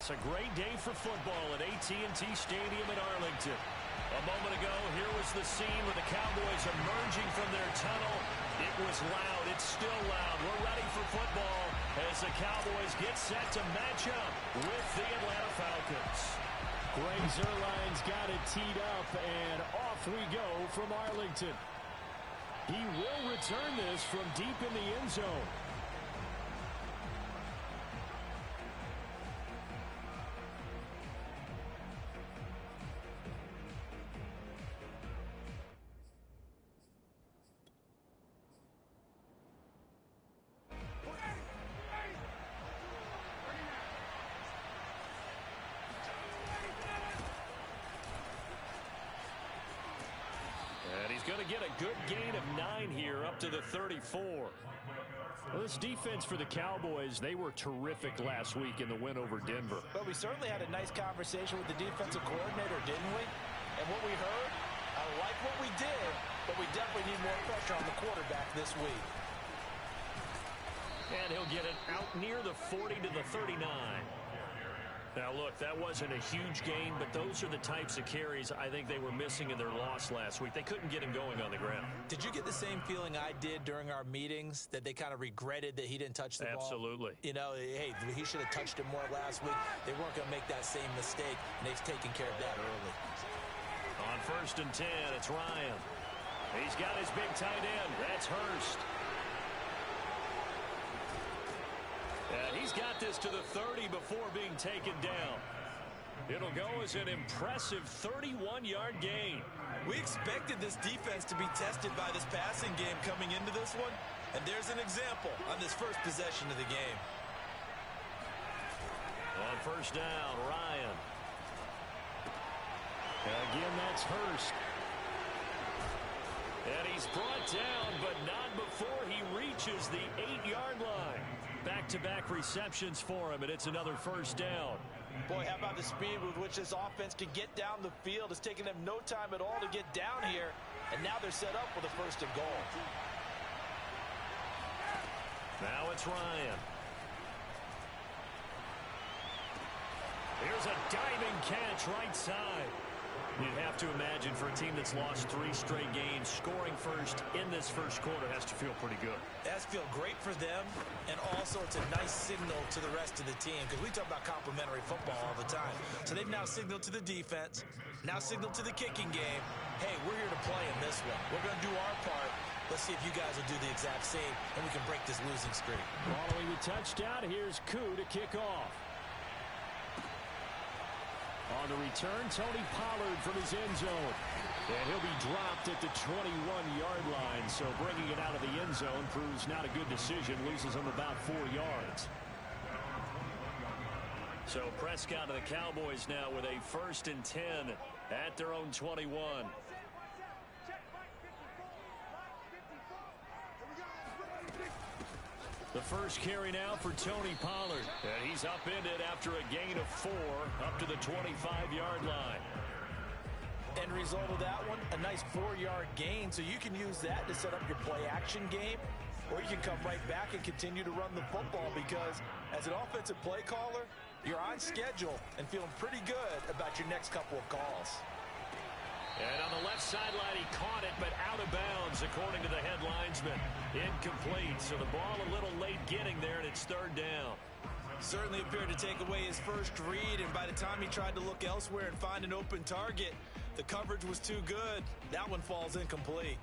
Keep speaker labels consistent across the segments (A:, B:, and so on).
A: It's a great day for football at AT&T Stadium in Arlington. A moment ago, here was the scene with the Cowboys emerging from their tunnel. It was loud. It's still loud. We're ready for football as the Cowboys get set to match up with the Atlanta Falcons.
B: Greg Zuerlein's got it teed up, and off we go from Arlington. He will return this from deep in the end zone.
A: Going to get a good gain of 9 here up to the 34.
B: Well, this defense for the Cowboys, they were terrific last week in the win over Denver.
C: But we certainly had a nice conversation with the defensive coordinator, didn't we? And what we heard, I like what we did, but we definitely need more pressure on the quarterback this week.
A: And he'll get it out near the 40 to the 39. Now, look, that wasn't a huge gain, but those are the types of carries I think they were missing in their loss last week. They couldn't get him going on the ground.
C: Did you get the same feeling I did during our meetings, that they kind of regretted that he didn't touch the ball?
A: Absolutely.
C: You know, hey, he should have touched it more last week. They weren't going to make that same mistake, and they've taken care of that early.
A: On 1st and 10, it's Ryan. He's got his big tight end. That's Hurst. And he's got this to the 30 before being taken down. It'll go as an impressive 31-yard gain.
D: We expected this defense to be tested by this passing game coming into this one, and there's an example on this first possession of the game.
A: On 1st down, Ryan.
B: Again, that's Hurst.
A: And he's brought down, but not before he reaches the 8-yard line. Back-to-back receptions for him, and it's another 1st down.
C: Boy, how about the speed with which this offense can get down the field? It's taken them no time at all to get down here, and now they're set up with a 1st and goal.
A: Now it's Ryan. Here's a diving catch right side. You'd have to imagine for a team that's lost 3 straight games, scoring first in this first quarter has to feel pretty good.
C: It has to feel great for them, and also it's a nice signal to the rest of the team, because we talk about complementary football all the time. So they've now signaled to the defense, now signaled to the kicking game, hey, we're here to play in this one. We're going to do our part. Let's see if you guys will do the exact same, and we can break this losing streak.
B: Following the touchdown, here's Koo to kick off. On the return, Tony Pollard from his end zone. And he'll be dropped at the 21-yard line. So bringing it out of the end zone proves not a good decision. Loses him about 4 yards.
A: So Prescott and the Cowboys now with a 1st and 10 at their own 21. The first carry now for Tony Pollard. And he's upended after a gain of 4 up to the 25-yard line.
C: End result of that one, a nice 4-yard gain. So you can use that to set up your play-action game, or you can come right back and continue to run the football, because as an offensive play caller, you're on schedule and feeling pretty good about your next couple of calls.
A: And on the left sideline, he caught it, but out of bounds, according to the head linesman. Incomplete, so the ball a little late getting there, and it's 3rd down.
D: Certainly appeared to take away his first read, and by the time he tried to look elsewhere and find an open target, the coverage was too good. That one falls incomplete.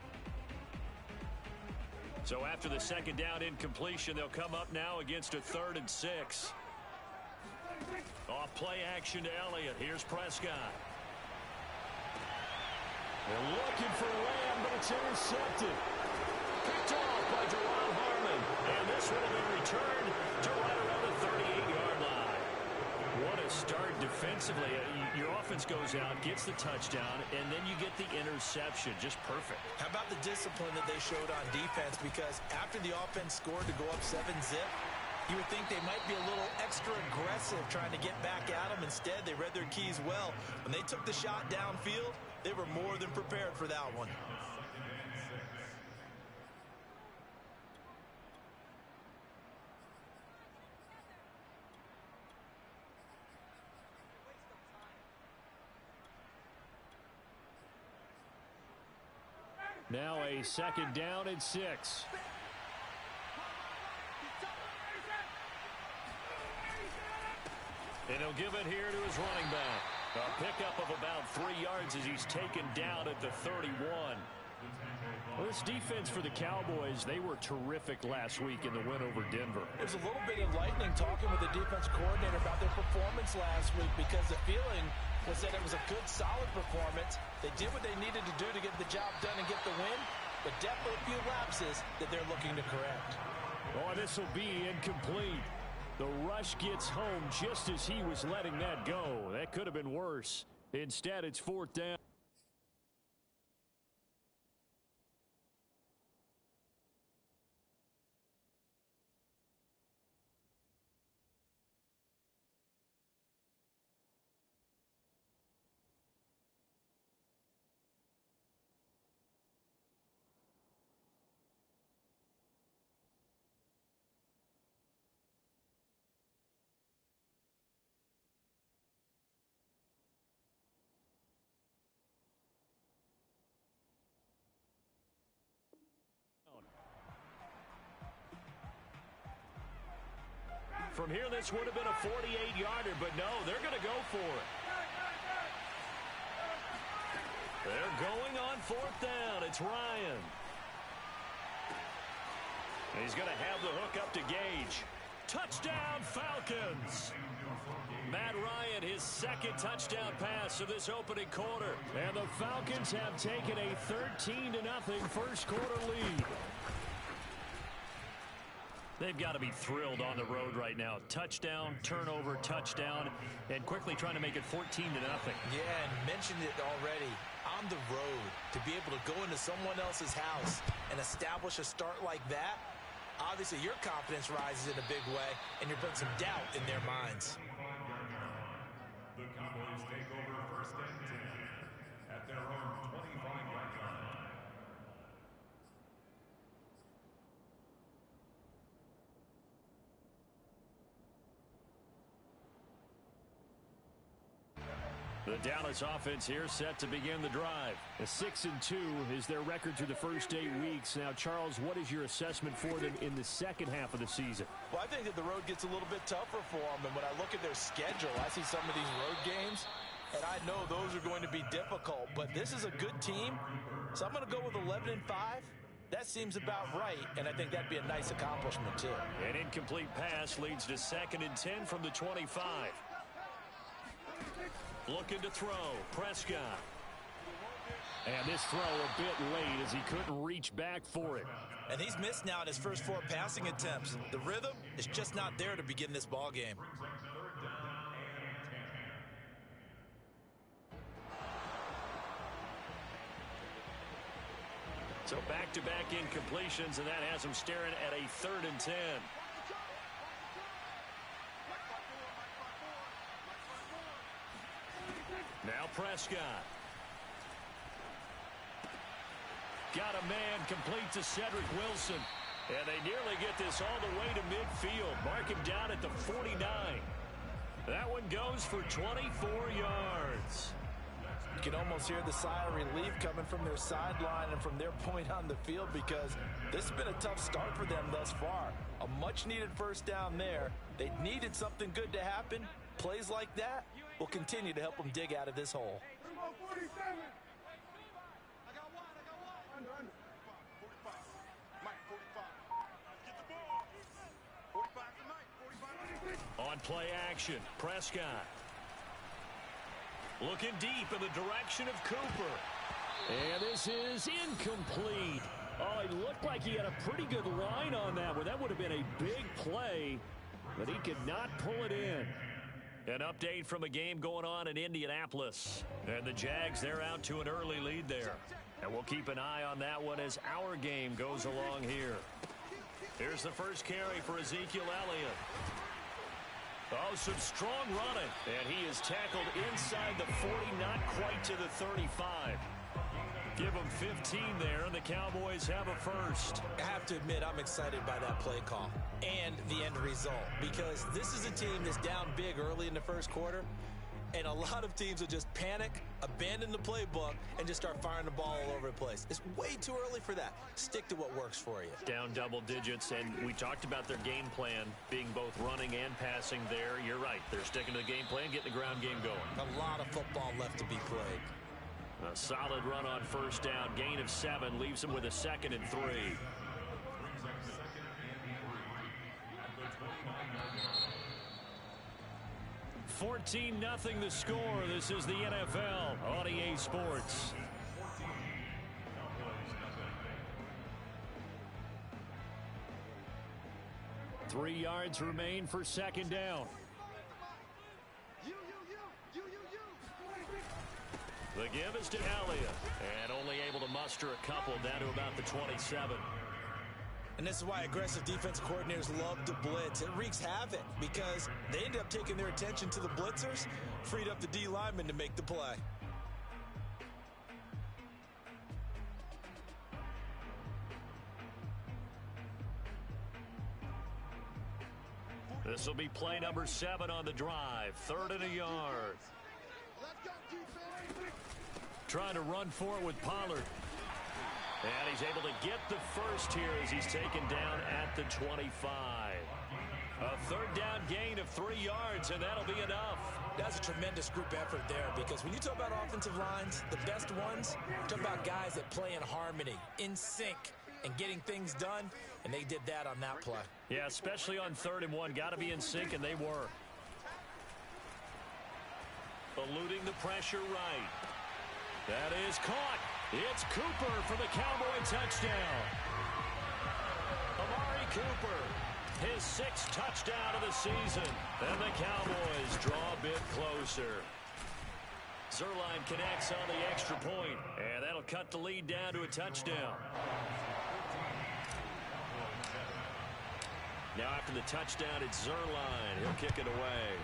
A: So after the 2nd down incompletion, they'll come up now against a 3rd and 6. Off play action to Elliott. Here's Prescott.
B: They're looking for Lamb, but it's intercepted.
A: Picked off by Jerron Harmon. And this one will be returned to right around the 38-yard line. What a start defensively. Your offense goes out, gets the touchdown, and then you get the interception. Just perfect.
C: How about the discipline that they showed on defense? Because after the offense scored to go up 7-zip, you would think they might be a little extra aggressive trying to get back at them. Instead, they read their keys well. When they took the shot downfield, they were more than prepared for that one.
B: Now a 2nd down and 6. And he'll give it here to his running back. A pickup of about 3 yards as he's taken down at the 31. Well, this defense for the Cowboys, they were terrific last week in the win over Denver.
C: It was a little bit enlightening talking with the defense coordinator about their performance last week, because the feeling was that it was a good, solid performance. They did what they needed to do to get the job done and get the win, but definitely a few lapses that they're looking to correct.
B: Oh, this will be incomplete. The rush gets home just as he was letting that go. That could have been worse. Instead, it's 4th down. From here, this would have been a 48-yarder, but no, they're going to go for it. They're going on 4th down. It's Ryan. And he's going to have the hook up to Gage. Touchdown, Falcons. Matt Ryan, his 2nd touchdown pass of this opening quarter. And the Falcons have taken a 13-0 first quarter lead. They've got to be thrilled on the road right now. Touchdown, turnover, touchdown, and quickly trying to make it 14-0.
C: Yeah, and mentioned it already. On the road, to be able to go into someone else's house and establish a start like that, obviously your confidence rises in a big way, and you're putting some doubt in their minds.
E: The Cowboys take over 1st and 10 at their own 25-yard line.
B: The Dallas offense here set to begin the drive. A 6-2 is their record through the first 8 weeks. Now, Charles, what is your assessment for them in the second half of the season?
C: Well, I think that the road gets a little bit tougher for them. And when I look at their schedule, I see some of these road games, and I know those are going to be difficult. But this is a good team, so I'm going to go with 11-5. That seems about right, and I think that'd be a nice accomplishment, too.
B: An incomplete pass leads to 2nd and 10 from the 25. Looking to throw, Prescott. And this throw a bit late as he couldn't reach back for it.
C: And he's missed now in his first 4 passing attempts. The rhythm is just not there to begin this ball game.
B: So back-to-back incompletions, and that has him staring at a 3rd and 10. Now Prescott. Got a man complete to Cedric Wilson. And they nearly get this all the way to midfield. Mark him down at the 49. That one goes for 24 yards.
C: You can almost hear the sigh of relief coming from their sideline and from their point on the field, because this has been a tough start for them thus far. A much-needed first down there. They needed something good to happen. Plays like that will continue to help them dig out of this hole.
B: On play action, Prescott. Looking deep in the direction of Cooper. And this is incomplete. Oh, it looked like he had a pretty good line on that one. That would have been a big play, but he could not pull it in. An update from a game going on in Indianapolis. And the Jags, they're out to an early lead there. And we'll keep an eye on that one as our game goes along here. Here's the first carry for Ezekiel Elliott. Oh, some strong running. And he is tackled inside the 40, not quite to the 35. Give him 15 there, and the Cowboys have a first.
C: I have to admit, I'm excited by that play call and the end result, because this is a team that's down big early in the first quarter, And a lot of teams will just panic, abandon the playbook, and just start firing the ball all over the place. It's way too early for that. Stick to what works for you.
B: Down double digits, and we talked about their game plan being both running and passing there. You're right. They're sticking to the game plan, getting the ground game going.
C: A lot of football left to be played.
B: A solid run on first down. Gain of 7 leaves them with a 2nd and 3. 14-0 the score. This is the NFL on EA Sports. Three yards remain for 2nd down. The give is to Elliott, and only able to muster a couple down to about the 27.
C: And this is why aggressive defense coordinators love to blitz. It wreaks havoc because they end up taking their attention to the blitzers, freed up the D lineman to make the play.
B: This will be play number 7 on the drive. 3rd and a yard. Trying to run for it with Pollard. And he's able to get the first here as he's taken down at the 25. A 3rd down gain of 3 yards, and that'll be enough.
C: That's a tremendous group effort there because when you talk about offensive lines, the best ones, talk about guys that play in harmony, in sync, and getting things done, and they did that on that play.
B: Yeah, especially on 3rd and 1. Got to be in sync, and they were. Eluding the pressure right. That is caught. It's Cooper for the Cowboy touchdown. Amari Cooper, his 6th touchdown of the season. And the Cowboys draw a bit closer. Zerline connects on the extra point, and that'll cut the lead down to a touchdown. Now after the touchdown, it's Zerline. He'll kick it away.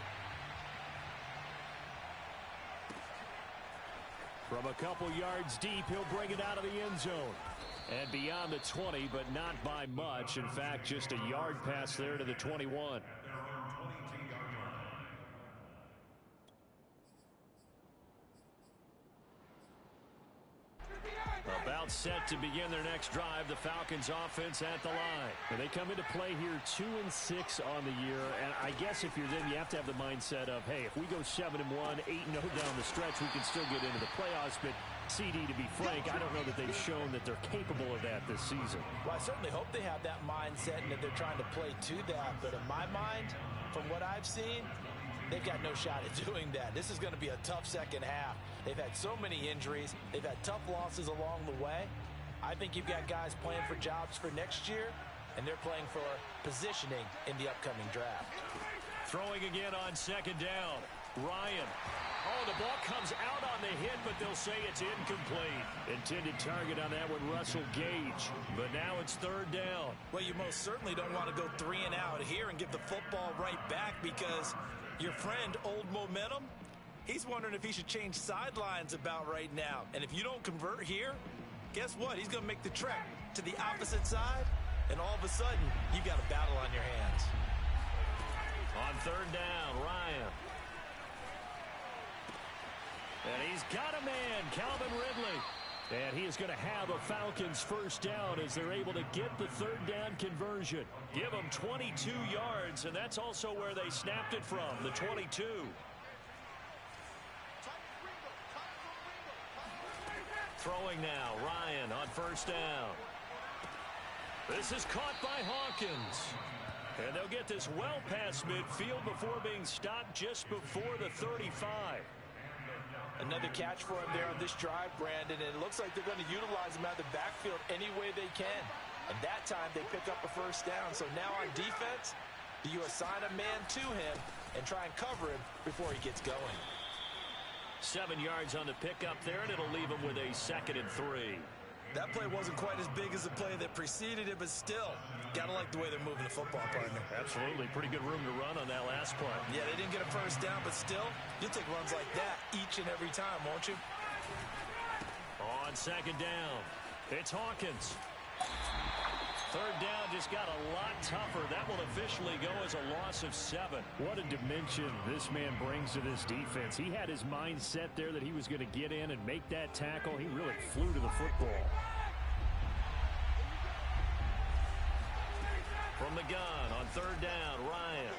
B: From a couple yards deep, he'll bring it out of the end zone. And beyond the 20, but not by much. In fact, just a yard pass there to the 21. About set to begin their next drive. The Falcons offense at the line.
F: And they come into play here 2-6 on the year. And I guess if you're them, you have to have the mindset of, hey, if we go 7-1, 8-0 down the stretch, we can still get into the playoffs. But CD, to be frank, I don't know that they've shown that they're capable of that this season.
C: Well, I certainly hope they have that mindset and that they're trying to play to that. But in my mind, from what I've seen, they've got no shot at doing that. This is going to be a tough second half. They've had so many injuries. They've had tough losses along the way. I think you've got guys playing for jobs for next year, and they're playing for positioning in the upcoming draft.
B: Throwing again on 2nd down. Ryan. Oh, the ball comes out on the hit, but they'll say it's incomplete. Intended target on that one, Russell Gage. But now it's 3rd down.
C: Well, you most certainly don't want to go 3 and out here and give the football right back because your friend, Old Momentum, he's wondering if he should change sidelines about right now. And if you don't convert here, guess what? He's going to make the trek to the opposite side, and all of a sudden, you've got a battle on your hands.
B: On 3rd down, Ryan. And he's got a man, Calvin Ridley. And he is going to have a Falcons 1st down as they're able to get the 3rd down conversion. Give them 22 yards, and that's also where they snapped it from, the 22. Throwing now, Ryan on 1st down. This is caught by Hawkins. And they'll get this well past midfield before being stopped just before the 35.
C: Another catch for him there on this drive, Brandon, and it looks like they're going to utilize him out of the backfield any way they can. And that time they pick up a 1st down. So now on defense, do you assign a man to him and try and cover him before he gets going?
B: 7 yards on the pickup there, and it'll leave him with a 2nd and 3.
C: That play wasn't quite as big as the play that preceded it, but still, gotta like the way they're moving the football, partner.
B: Absolutely. Pretty good room to run on that last play.
C: Yeah, they didn't get a 1st down, but still, you'll take runs like that each and every time, won't you?
B: On 2nd down, it's Hawkins.
A: Third down just got a lot tougher. That will officially go as a loss of 7.
F: What a dimension this man brings to this defense. He had his mind set there that he was going to get in and make that tackle. He really flew to the football.
A: From the gun on third down, Ryan.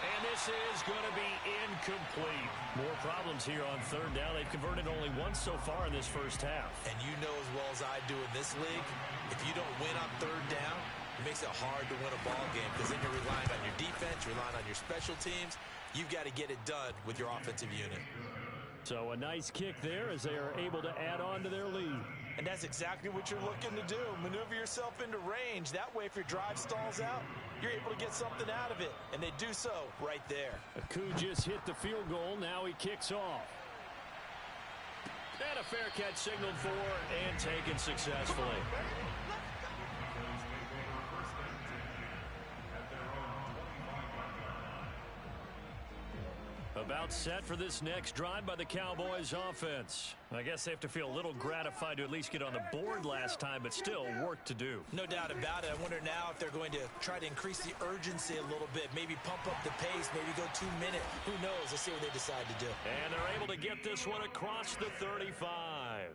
A: And this is going to be incomplete. More problems here on third down. They've converted only once so far in this first half.
C: And you know as well as I do in this league, if you don't win on third down, it makes it hard to win a ball game because then you're relying on your defense, you're relying on your special teams. You've got to get it done with your offensive unit.
F: So a nice kick there as they are able to add on to their lead.
C: And that's exactly what you're looking to do. Maneuver yourself into range. That way, if your drive stalls out, you're able to get something out of it. And they do so right there.
F: Aku just hit the field goal. Now he kicks off.
A: And a fair catch signaled for and taken successfully. About set for this next drive by the Cowboys offense. I guess they have to feel a little gratified to at least get on the board last time, but still work to do.
C: No doubt about it. I wonder now if they're going to try to increase the urgency a little bit, maybe pump up the pace, maybe go 2 minutes. Who knows? Let's see what they decide to do.
A: And they're able to get this one across the 35.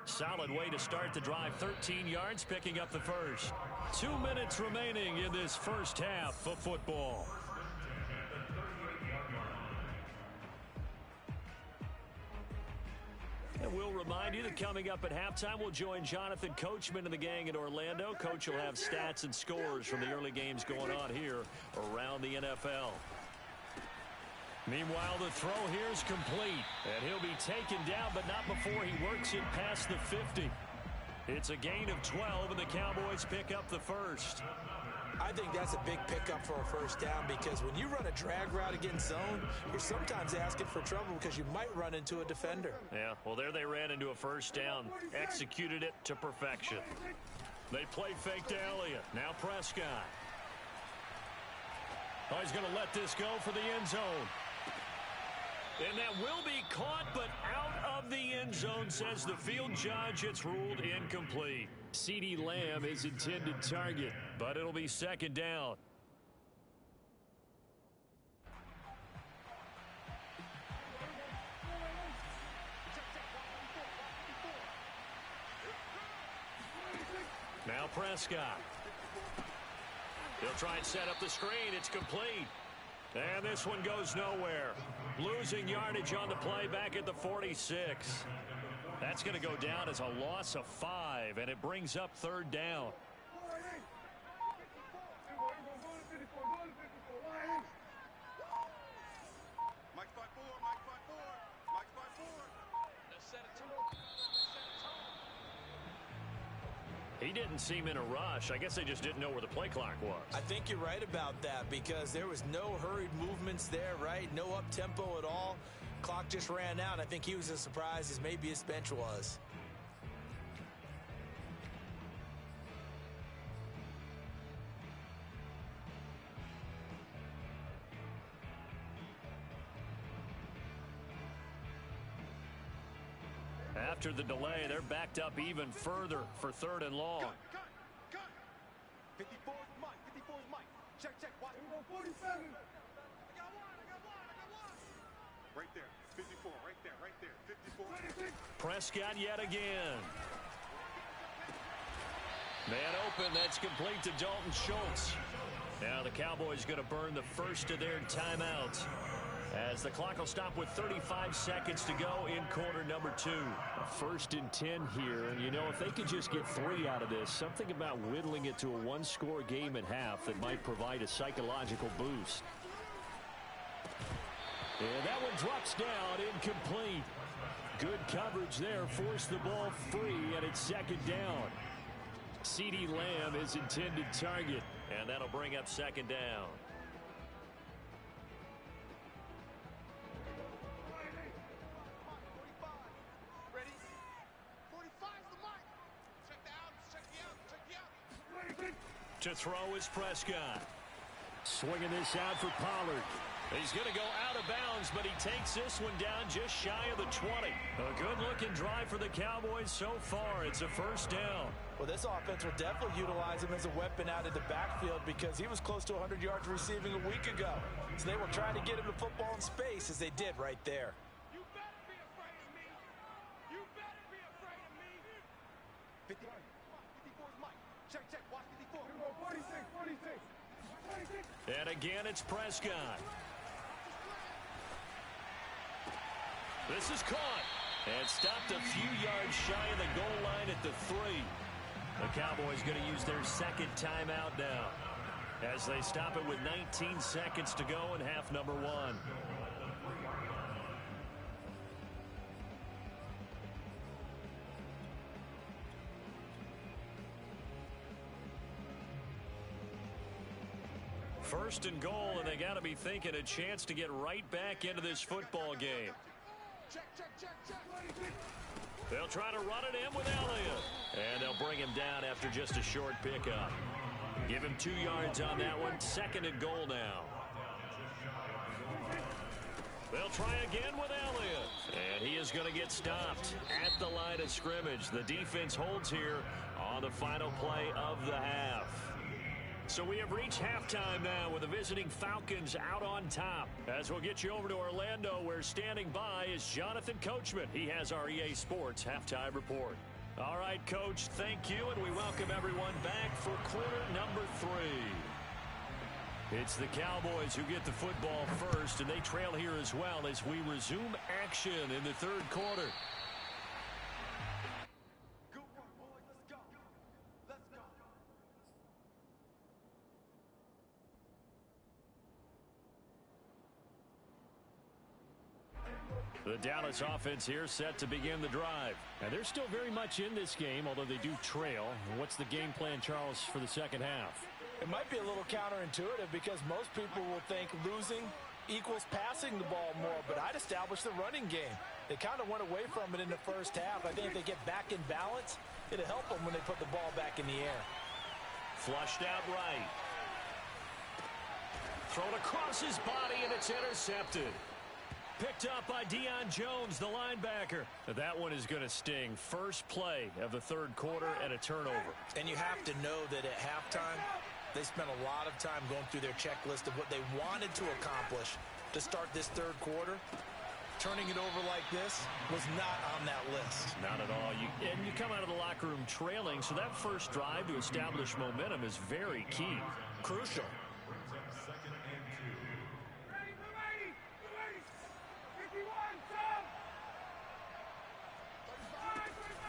A: Solid way to start the drive. 13 yards, picking up the first. 2 minutes remaining in this first half of football. And we'll remind you that coming up at halftime, we'll join Jonathan Coachman and the gang in Orlando. Coach will have stats and scores from the early games going on here around the NFL. Meanwhile, the throw here is complete. And he'll be taken down, but not before he works it past the 50. It's a gain of 12, and the Cowboys pick up the first.
C: I think that's a big pickup for a first down because when you run a drag route against zone, you're sometimes asking for trouble because you might run into a defender.
A: Yeah, well, there they ran into a first down, executed it to perfection. They play fake to Elliott. Now Prescott. Oh, he's going to let this go for the end zone. And that will be caught, but out of the end zone, says the field judge. It's ruled incomplete.
F: CeeDee Lamb is intended target,
A: but it'll be second down. Now Prescott. He'll try and set up the screen. It's complete. And this one goes nowhere. Losing yardage on the play back at the 46. That's going to go down as a loss of 5, and it brings up third down. He didn't seem in a rush. I guess they just didn't know where the play clock was.
C: I think you're right about that because there was no hurried movements there, right? No up-tempo at all. Clock just ran out. I think he was as surprised as maybe his bench was.
A: After the delay, they're backed up even further for third and long.
G: Cut. 54 is Mike. 54 is Mike. Check. Watch. 47. I got one. Right there. 54. Right there. 54.
A: Prescott yet again. Man open. That's complete to Dalton Schultz. Now the Cowboys going to burn the first of their timeouts, as the clock will stop with 35 seconds to go in quarter number 2.
F: First and 10 here, and you know, if they could just get 3 out of this, something about whittling it to a one-score game at half that might provide a psychological boost.
A: And that one drops down, incomplete.
F: Good coverage there, forced the ball free, and it's second down. CeeDee Lamb is intended target,
A: and that'll bring up second down. To throw is Prescott.
F: Swinging this out for Pollard.
A: He's going to go out of bounds, but he takes this one down just shy of the 20. A good-looking drive for the Cowboys so far. It's a first down.
C: Well, this offense will definitely utilize him as a weapon out in the backfield because he was close to 100 yards receiving a week ago. So they will try to get him the football in space as they did right there.
G: You better be afraid of me. You better be afraid of me. 51. 54 is Mike. Check, check. Watch 54. 46.
A: And again, it's Prescott. This is caught and stopped a few yards shy of the goal line at the 3. The Cowboys going to use their second timeout now as they stop it with 19 seconds to go in half number 1. First and goal, and they got to be thinking a chance to get right back into this football game. They'll try to run it in with Elliott. And they'll bring him down after just a short pickup. Give him 2 yards on that one. Second and goal now. They'll try again with Elliott. And he is going to get stopped at the line of scrimmage. The defense holds here on the final play of the half. So we have reached halftime now with the visiting Falcons out on top. As we'll get you over to Orlando, where standing by is Jonathan Coachman. He has our EA Sports halftime report. All right, Coach, thank you, and we welcome everyone back for quarter number 3. It's the Cowboys who get the football first, and they trail here as well as we resume action in the third quarter. The Dallas offense here set to begin the drive. And they're still very much in this game, although they do trail. What's the game plan, Charles, for the second half?
C: It might be a little counterintuitive because most people will think losing equals passing the ball more, but I'd establish the running game. They kind of went away from it in the first half. I think if they get back in balance, it'll help them when they put the ball back in the air.
A: Flushed out right. Thrown across his body, and it's intercepted. Picked up by Deion Jones, the linebacker. That one is going to sting. First play of the third quarter and a turnover.
C: And you have to know that at halftime, they spent a lot of time going through their checklist of what they wanted to accomplish to start this third quarter. Turning it over like this was not on that list.
A: Not at all. And you come out of the locker room trailing, so that first drive to establish momentum is very key.
C: Crucial.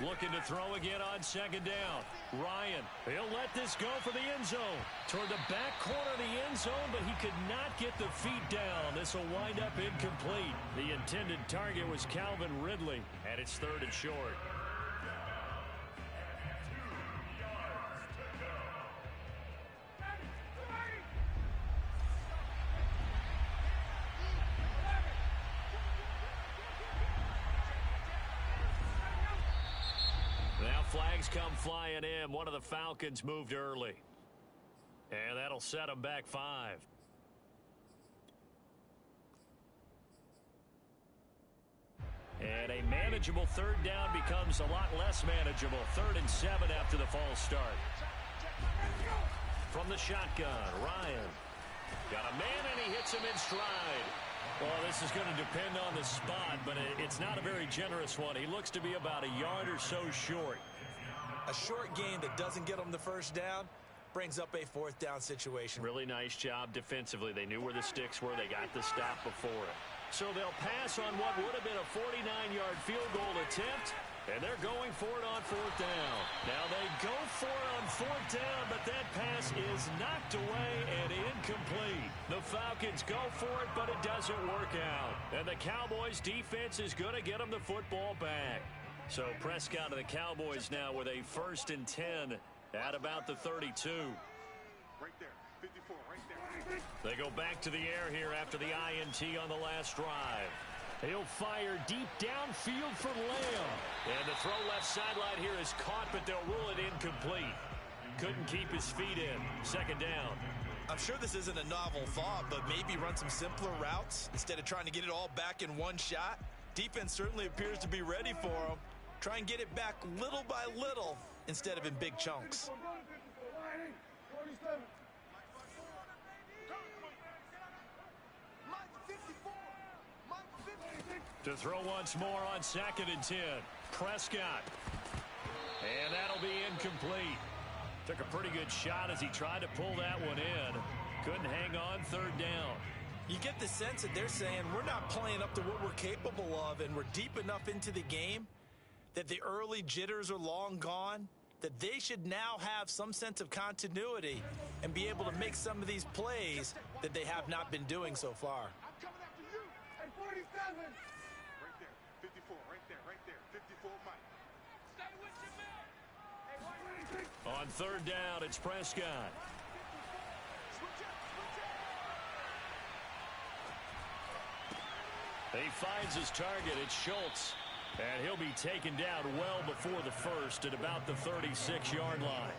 A: Looking to throw again on second down. Ryan, he'll let this go for the end zone. Toward the back corner of the end zone, but he could not get the feet down. This will wind up incomplete. The intended target was Calvin Ridley, and it's third and short. Flags come flying in. One of the Falcons moved early. And that'll set them back 5. And a manageable third down becomes a lot less manageable. 3rd and 7 after the false start. From the shotgun, Ryan. Got a man, and he hits him in stride. Well, this is going to depend on the spot, but it's not a very generous one. He looks to be about a yard or so short.
C: A short gain that doesn't get them the first down brings up a 4th down situation.
A: Really nice job defensively. They knew where the sticks were. They got the stop before it. So they'll pass on what would have been a 49-yard field goal attempt, and they're going for it on 4th down. Now they go for it on 4th down, but that pass is knocked away and incomplete. The Falcons go for it, but it doesn't work out. And the Cowboys defense is going to get them the football back. So Prescott and the Cowboys now with a 1st and 10 at about the 32.
G: Right there. 54, right there.
A: They go back to the air here after the INT on the last drive. He'll fire deep downfield for Lamb. And the throw left sideline here is caught, but they'll rule it incomplete. Couldn't keep his feet in. 2nd down.
D: I'm sure this isn't a novel thought, but maybe run some simpler routes instead of trying to get it all back in one shot. Defense certainly appears to be ready for them. Try and get it back little by little instead of in big chunks.
A: To throw once more on 2nd and 10. Prescott. And that'll be incomplete. Took a pretty good shot as he tried to pull that one in. Couldn't hang on 3rd down.
C: You get the sense that they're saying we're not playing up to what we're capable of, and we're deep enough into the game that the early jitters are long gone, that they should now have some sense of continuity and be able to make some of these plays that they have not been doing so far.
G: I'm coming after you at 47. Right there, 54, right there, 54, Mike. Stay with your man. Hey,
A: on 3rd down, it's Prescott. He finds his target. It's Schultz. And he'll be taken down well before the first at about the 36-yard line.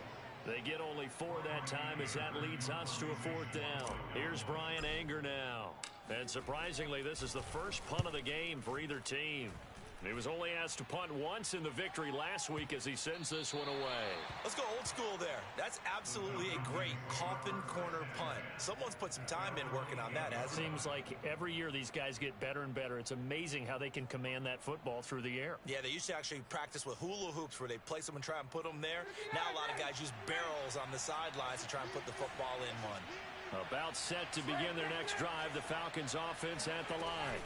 A: They get only 4 that time as that leads us to a 4th down. Here's Brian Anger now. And surprisingly, this is the first punt of the game for either team. He was only asked to punt once in the victory last week as he sends this one away.
C: Let's go old school there. That's absolutely a great coffin corner punt. Someone's put some time in working on that, hasn't it?
F: Seems like every year these guys get better and better. It's amazing how they can command that football through the air.
C: Yeah, they used to actually practice with hula hoops where they place them and try and put them there. Now a lot of guys use barrels on the sidelines to try and put the football in one.
A: About set to begin their next drive, the Falcons offense at the line.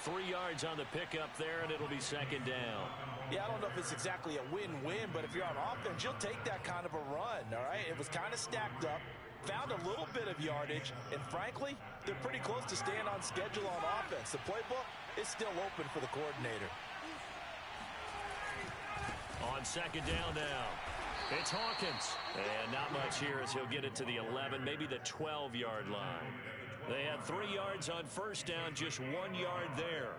A: 3 yards on the pickup there, and it'll be 2nd down.
C: Yeah, I don't know if it's exactly a win-win, but if you're on offense, you'll take that kind of a run, all right? It was kind of stacked up, found a little bit of yardage, and frankly, they're pretty close to staying on schedule on offense. The playbook is still open for the coordinator.
A: On 2nd down now, it's Hawkins. And not much here as he'll get it to the 11, maybe the 12-yard line. They had 3 yards on 1st down, just 1 yard there.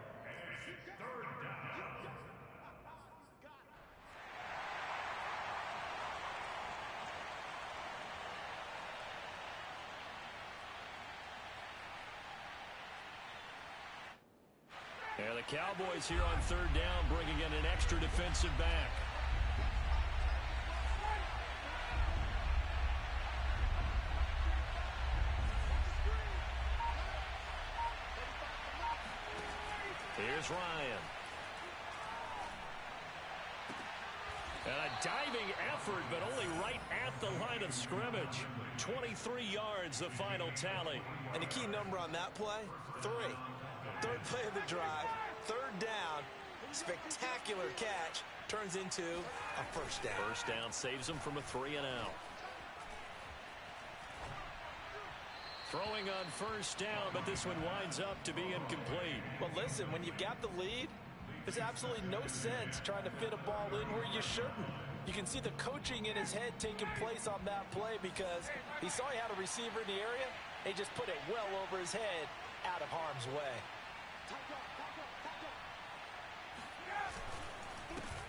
A: And the Cowboys here on 3rd down, bringing in an extra defensive back. Here's Ryan. And a diving effort, but only right at the line of scrimmage. 23 yards, the final tally.
C: And the key number on that play, 3. 3rd play of the drive, 3rd down, spectacular catch, turns into a 1st down.
A: 1st down saves them from a 3-and-out. Throwing on 1st down, but this one winds up to be incomplete.
C: Well, listen, when you've got the lead, there's absolutely no sense trying to fit a ball in where you shouldn't. You can see the coaching in his head taking place on that play because he saw he had a receiver in the area. He just put it well over his head out of harm's way.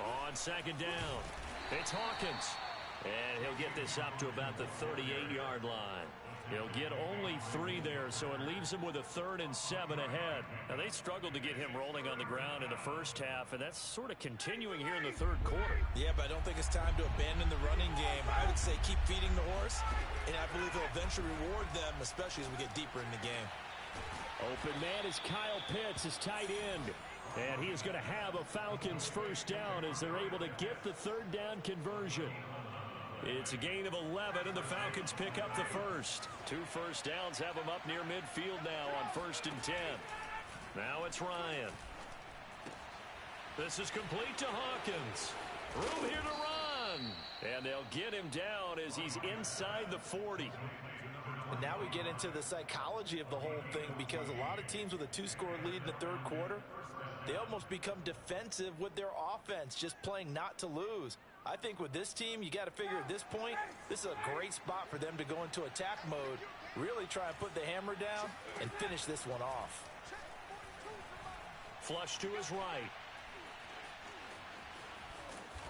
A: On 2nd down, it's Hawkins. And he'll get this up to about the 38-yard line. He'll get only 3 there, so it leaves him with a 3rd and 7 ahead. Now, they struggled to get him rolling on the ground in the first half, and that's sort of continuing here in the 3rd quarter.
C: Yeah, but I don't think it's time to abandon the running game. I would say keep feeding the horse, and I believe he'll eventually reward them, especially as we get deeper in the game.
A: Open man is Kyle Pitts, his tight end. And he is going to have a Falcons 1st down as they're able to get the 3rd down conversion. It's a gain of 11, and the Falcons pick up the first. 2 first downs have them up near midfield now on 1st and 10. Now it's Ryan. This is complete to Hawkins. Room here to run. And they'll get him down as he's inside the 40.
C: And now we get into the psychology of the whole thing because a lot of teams with a 2-score lead in the 3rd quarter, they almost become defensive with their offense, just playing not to lose. I think with this team, you got to figure at this point, this is a great spot for them to go into attack mode, really try and put the hammer down and finish this one off.
A: Flush to his right.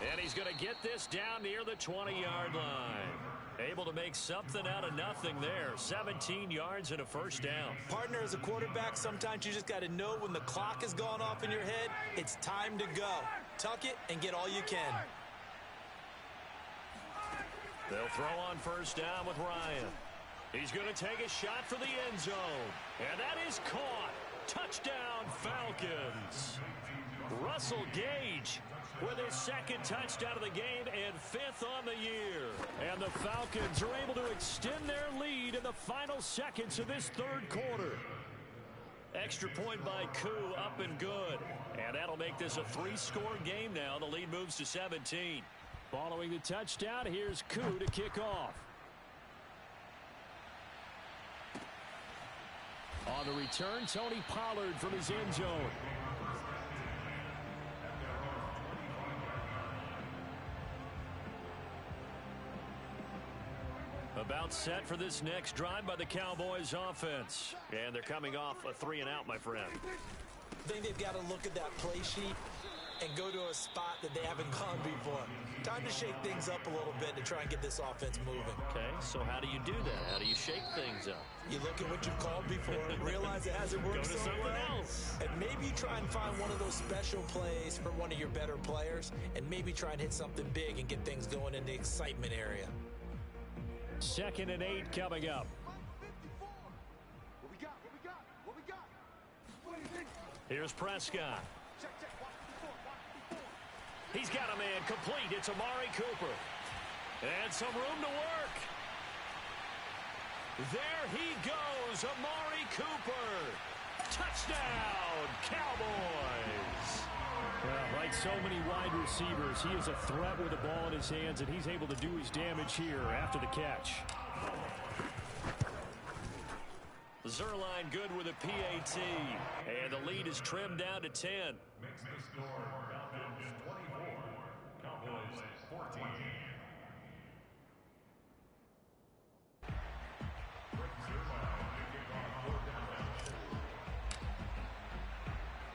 B: And he's going to get this down near the 20-yard line. Able to make something out of nothing there. 17 yards and a first down.
C: Partner, as a quarterback, sometimes you just got to know when the clock has gone off in your head, it's time to go. Tuck it and get all you can.
B: They'll throw on first down with Ryan. He's going to take a shot for the end zone. And that is caught. Touchdown, Falcons. Russell Gage with his second touchdown of the game and 5th on the year. And the Falcons are able to extend their lead in the final seconds of this third quarter. Extra point by Koo, up and good. And that'll make this a 3-score game now. The lead moves to 17.
F: Following the touchdown, here's Koo to kick off. On the return, Tony Pollard from his end zone. About set for this next drive by the Cowboys offense. And they're coming off a 3-and-out, my friend.
C: I think they've got to look at that play sheet and go to a spot that they haven't gone before. Time to shake things up a little bit to try and get this offense moving.
B: Okay, so how do you do that? How do you shake things up?
C: You look at what you've called before, realize it hasn't worked
B: Go to
C: so
B: something
C: well,
B: else.
C: and maybe try and find one of those special plays for one of your better players, and maybe try and hit something big and get things going in the excitement area.
F: 2nd and 8 coming up.
G: What we got? What we got? What we got? What is it?
F: Here's Prescott.
G: Check, check. Watch before. Watch before.
B: He's got a man complete. It's Amari Cooper. And some room to work. There he goes, Amari Cooper. Touchdown, Cowboys.
F: Well, like so many wide receivers, he is a threat with the ball in his hands, and he's able to do his damage here after the catch.
B: Zerline good with a PAT. And the lead is trimmed down to 10.
E: Makes the score Falcons 24, Cowboys 14.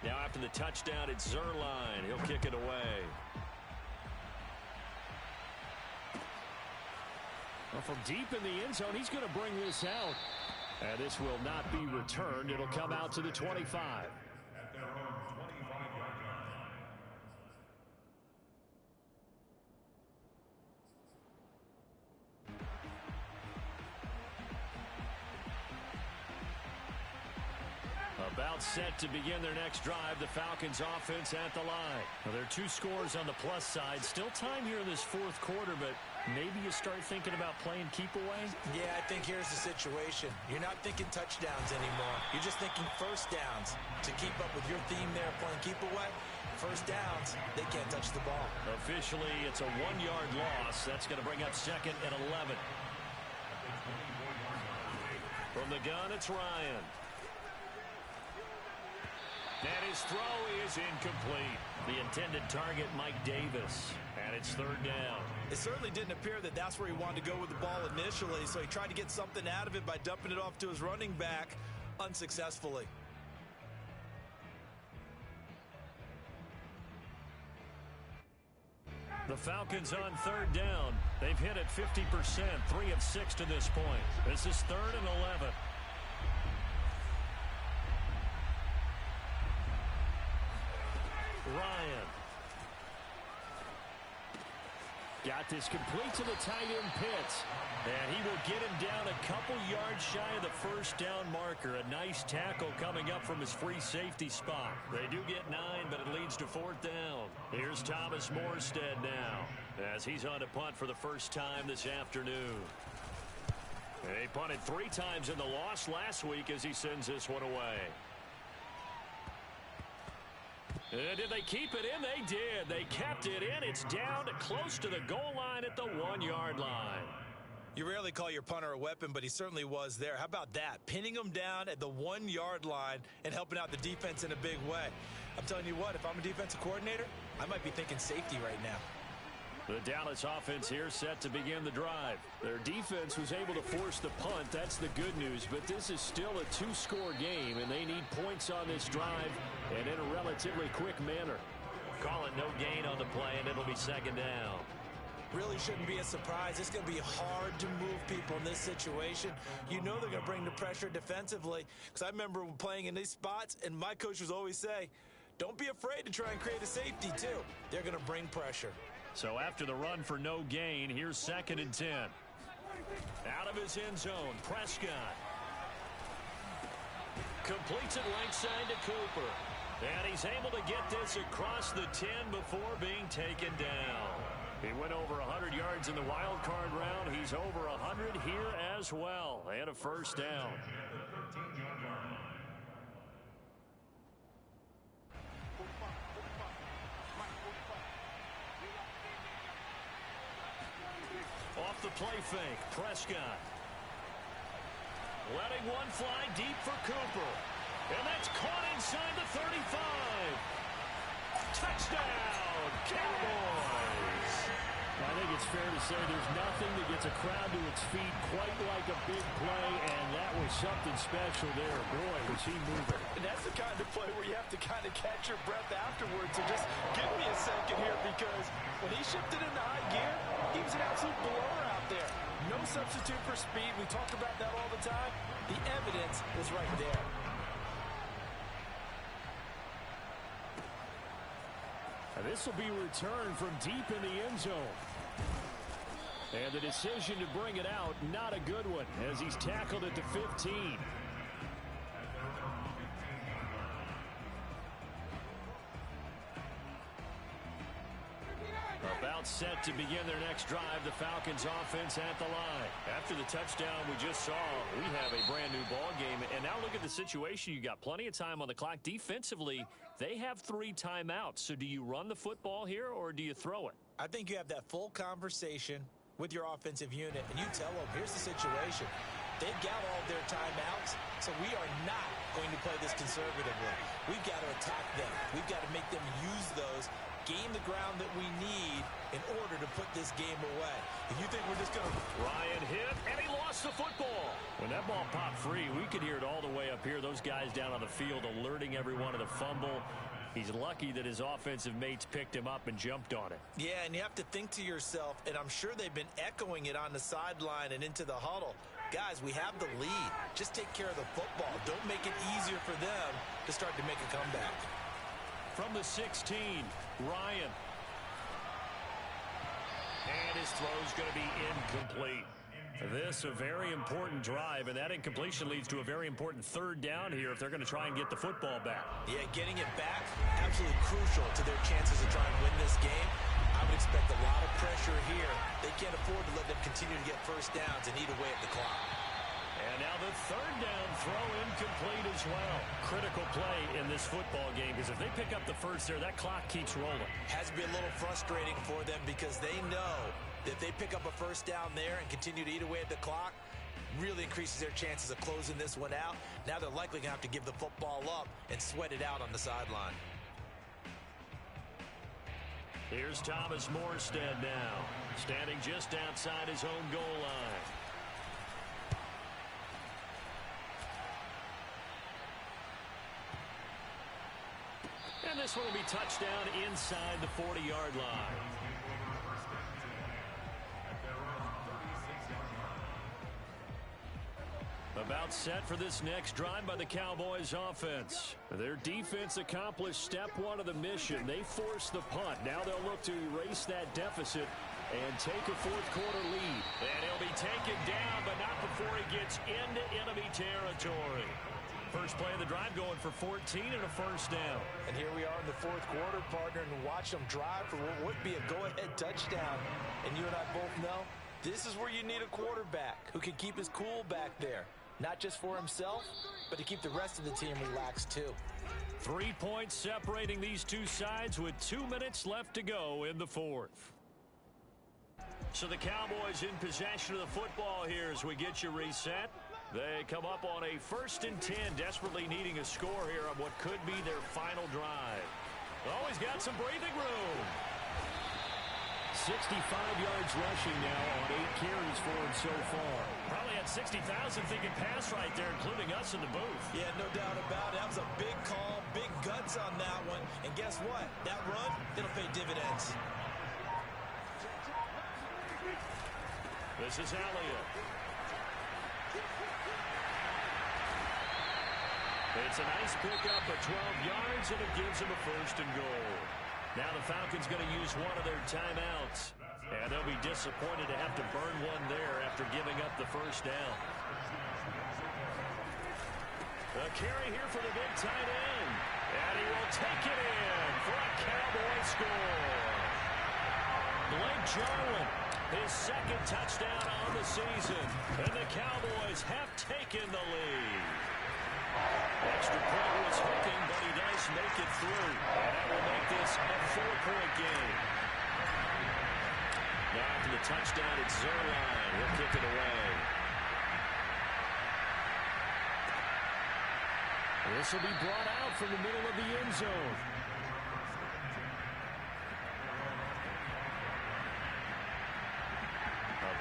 B: Now after the touchdown, it's Zerline. He'll kick it away.
F: Well, from deep in the end zone, he's going to bring this out. And this will not be returned. It'll come out to the 25.
E: At their own 25-yard line.
F: About set to begin their next drive. The Falcons offense at the line. Well, there are 2 scores on the plus side. Still time here in this fourth quarter, but maybe you start thinking about playing keep away?
C: Yeah, I think here's the situation. You're not thinking touchdowns anymore. You're just thinking first downs. To keep up with your theme there, playing keep away, first downs, they can't touch the ball.
B: Officially, it's a 1-yard loss. That's going to bring up 2nd and 11. From the gun, it's Ryan. And his throw is incomplete. The intended target, Mike Davis. And it's 3rd down.
C: It certainly didn't appear that that's where he wanted to go with the ball initially, so he tried to get something out of it by dumping it off to his running back unsuccessfully.
F: The Falcons on 3rd down. They've hit it 50%, 3 of 6 to this point. This is 3rd and 11. Ryan. Got this complete to the tight end Pitts. And he will get him down a couple yards shy of the first down marker. A nice tackle coming up from his free safety spot. They do get 9, but it leads to 4th down. Here's Thomas Morstead now as he's on to punt for the first time this afternoon. They punted 3 times in the loss last week as he sends this one away. Did they keep it in? They did. They kept it in. It's down to close to the goal line at the 1-yard line.
C: You rarely call your punter a weapon, but he certainly was there. How about that? Pinning him down at the 1-yard line and helping out the defense in a big way. I'm telling you what, if I'm a defensive coordinator, I might be thinking safety right now.
F: The Dallas offense here set to begin the drive. Their defense was able to force the punt. That's the good news. But this is still a 2-score game, and they need points on this drive and in a relatively quick manner.
B: Call it no gain on the play, and it'll be second down.
C: Really shouldn't be a surprise. It's going to be hard to move people in this situation. You know they're going to bring the pressure defensively. Because I remember playing in these spots, and my coach would always say, don't be afraid to try and create a safety, too. They're going to bring pressure.
B: So after the run for no gain, here's 2nd and 10. Out of his end zone, Prescott. Completes it right side to Cooper. And he's able to get this across the 10 before being taken down. He went over 100 yards in the wild card round. He's over 100 here as well. And a first down. Off the play fake, Prescott. Letting one fly deep for Cooper. And that's caught inside the 35. Touchdown, Cowboys.
F: I think it's fair to say there's nothing that gets a crowd to its feet quite like a big play, and that was something special there. Boy, was he moving.
C: And that's the kind of play where you have to kind of catch your breath afterwards. So just give me a second here, because when he shifted into high gear, he was an absolute blower out there. No substitute for speed. We talk about that all the time. The evidence was right there.
F: And this will be returned from deep in the end zone. And the decision to bring it out, not a good one, as he's tackled at the 15.
B: About set to begin their next drive, the Falcons offense at the line. After the touchdown we just saw, we have a brand new ball game. And now look at the situation. You got plenty of time on the clock. Defensively, they have 3 timeouts. So do you run the football here or do you throw it?
C: I think you have that full conversation with your offensive unit, and you tell them, here's the situation. They've got all their timeouts, so we are not going to play this conservatively. We've got to attack them. We've got to make them use those, gain the ground that we need in order to put this game away. If you think we're just going to...
B: Ryan hit, and he lost the football. When that ball popped free, we could hear it all the way up here. Those guys down on the field alerting everyone of the fumble. He's lucky that his offensive mates picked him up and jumped on it. Yeah, and you have to think to yourself, and I'm sure they've been echoing it on the sideline and into the huddle. Guys, we have the lead. Just take care of the football. Don't make it easier for them to start to make a comeback. From the 16, Ryan. And his throw's going to be incomplete. This a very important drive, and that incompletion leads to a very important 3rd down here if they're going to try and get the football back. Yeah, getting it back, absolutely crucial to their chances of trying to win this game. I would expect a lot of pressure here. They can't afford to let them continue to get first downs and eat away at the clock. And now the 3rd down throw incomplete as well. Critical play in this football game, because if they pick up the first there, that clock keeps rolling. Has to be a little frustrating for them, because they know that if they pick up a first down there and continue to eat away at the clock, really increases their chances of closing this one out. Now they're likely going to have to give the football up and sweat it out on the sideline. Here's Thomas Morstead now, standing just outside his own goal line. And this one will be touchdown inside the 40-yard line. About set for this next drive by the Cowboys offense. Their defense accomplished step 1 of the mission. They forced the punt. Now they'll look to erase that deficit and take a 4th quarter lead. And he'll be taken down, but not before he gets into enemy territory. First play of the drive going for 14 and a first down. And here we are in the 4th quarter, partner, and watch them drive for what would be a go-ahead touchdown. And you and I both know this is where you need a quarterback who can keep his cool back there. Not just for himself, but to keep the rest of the team relaxed too. 3 points separating these two sides with 2 minutes left to go in the 4th. So the Cowboys in possession of the football here as we get you reset. They come up on a 1st and 10, desperately needing a score here on what could be their final drive. Oh, he's got some breathing room.
F: 65 yards rushing now on 8 carries for him so far.
B: Probably had 60,000 thinking pass right there, including us in the booth.
C: Yeah, no doubt about it. That was a big call, big guts on that one. And guess what? That run, it'll pay dividends.
B: This is Elliott. It's a nice pickup of 12 yards, and it gives him a 1st and goal. Now the Falcons going to use one of their timeouts, and they'll be disappointed to have to burn one there after giving up the 1st down. A carry here for the big tight end, and he will take it in for a Cowboy score. Blake Jarwin, his 2nd touchdown on the season, and the Cowboys have taken the lead. Extra point was hooking, but he does make it through. And that will make this a 4-point game. Now after the touchdown, it's Zerline. He'll kick it away.
F: This will be brought out from the middle of the end zone.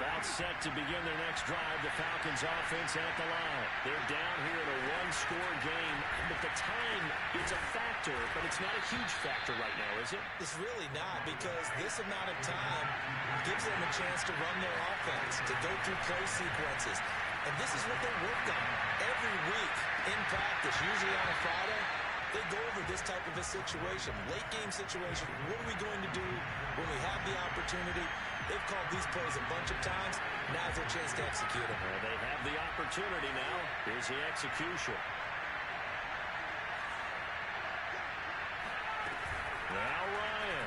B: About set to begin their next drive. The Falcons offense at the line. They're down here in a 1-score game. But the time, it's a factor, but it's not a huge factor right now, is it?
C: It's really not, because this amount of time gives them a chance to run their offense, to go through play sequences. And this is what they work on every week in practice, usually on a Friday. They go over this type of a situation, late game situation. What are we going to do when we have the opportunity? They've called these plays a bunch of times. Now's their chance to execute them.
B: Well, they have the opportunity now. Here's the execution. Now Ryan.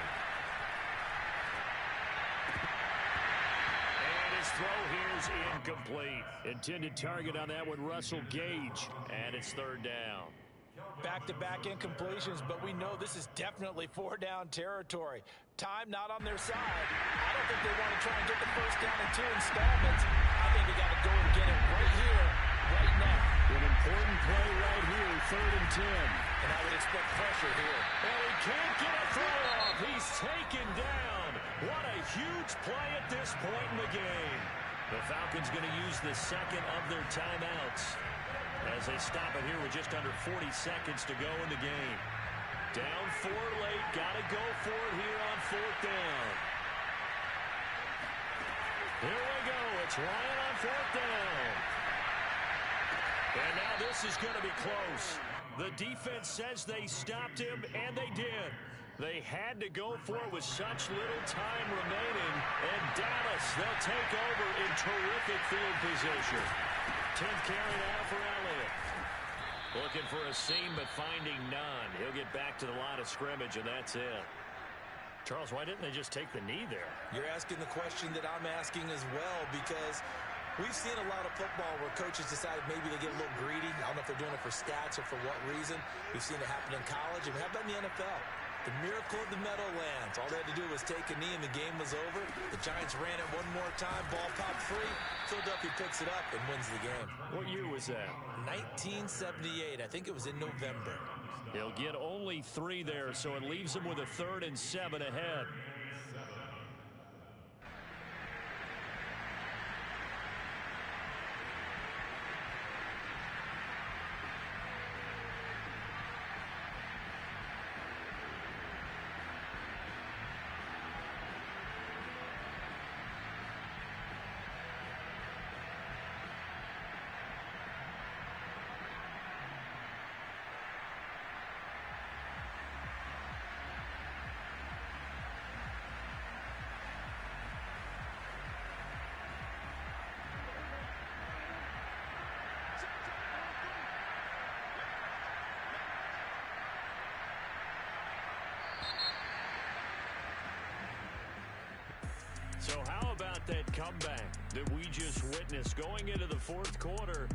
B: And his throw here's incomplete.
F: Intended target on that one, Russell Gage.
B: And it's 3rd down.
C: Back-to-back incompletions, but we know this is definitely 4-down territory. Time not on their side. I don't think they want to try and get the 1st down in 2 installments. I think they got to go and get it right here, right now.
F: An important play right here, 3rd and 10.
C: And I would expect pressure here.
B: And he can't get a throw off. He's taken down. What a huge play at this point in the game. The Falcons going to use the 2nd of their timeouts as they stop it here with just under 40 seconds to go in the game. Down 4 late. Got to go for it here on 4th down. Here we go. It's Ryan on 4th down. And now this is going to be close. The defense says they stopped him, and they did. They had to go for it with such little time remaining. And Dallas, they'll take over in terrific field position. 10th carry now for Elliott. Looking for a seam, but finding none. He'll get back to the line of scrimmage, and that's it.
F: Charles, why didn't they just take the knee there?
C: You're asking the question that I'm asking as well, because we've seen a lot of football where coaches decide maybe they get a little greedy. I don't know if they're doing it for stats or for what reason. We've seen it happen in college, and we have done in the NFL. The miracle of the Meadowlands. All they had to do was take a knee, and the game was over. The Giants ran it one more time. Ball popped free. Philadelphia picks it up and wins the game.
B: What year was that?
C: 1978. I think it was in November.
B: He'll get only 3 there, so it leaves him with a 3rd and 7 ahead. So how about that comeback that we just witnessed going into the 4th quarter?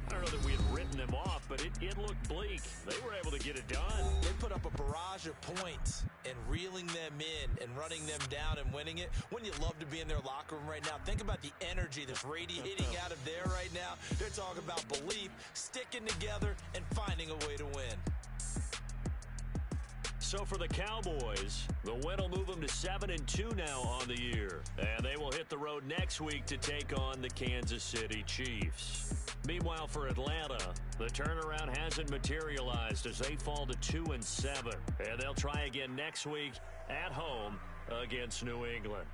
B: I don't know that we had written them off, but it looked bleak. They were able to get it done.
C: They put up a barrage of points and reeling them in and running them down and winning it. Wouldn't you love to be in their locker room right now? Think about the energy that's radiating out of there right now. They're talking about belief, sticking together, and finding a way to win.
B: So for the Cowboys, the win will move them to 7-2 now on the year. And they will hit the road next week to take on the Kansas City Chiefs. Meanwhile, for Atlanta, the turnaround hasn't materialized as they fall to 2-7. And they'll try again next week at home against New England.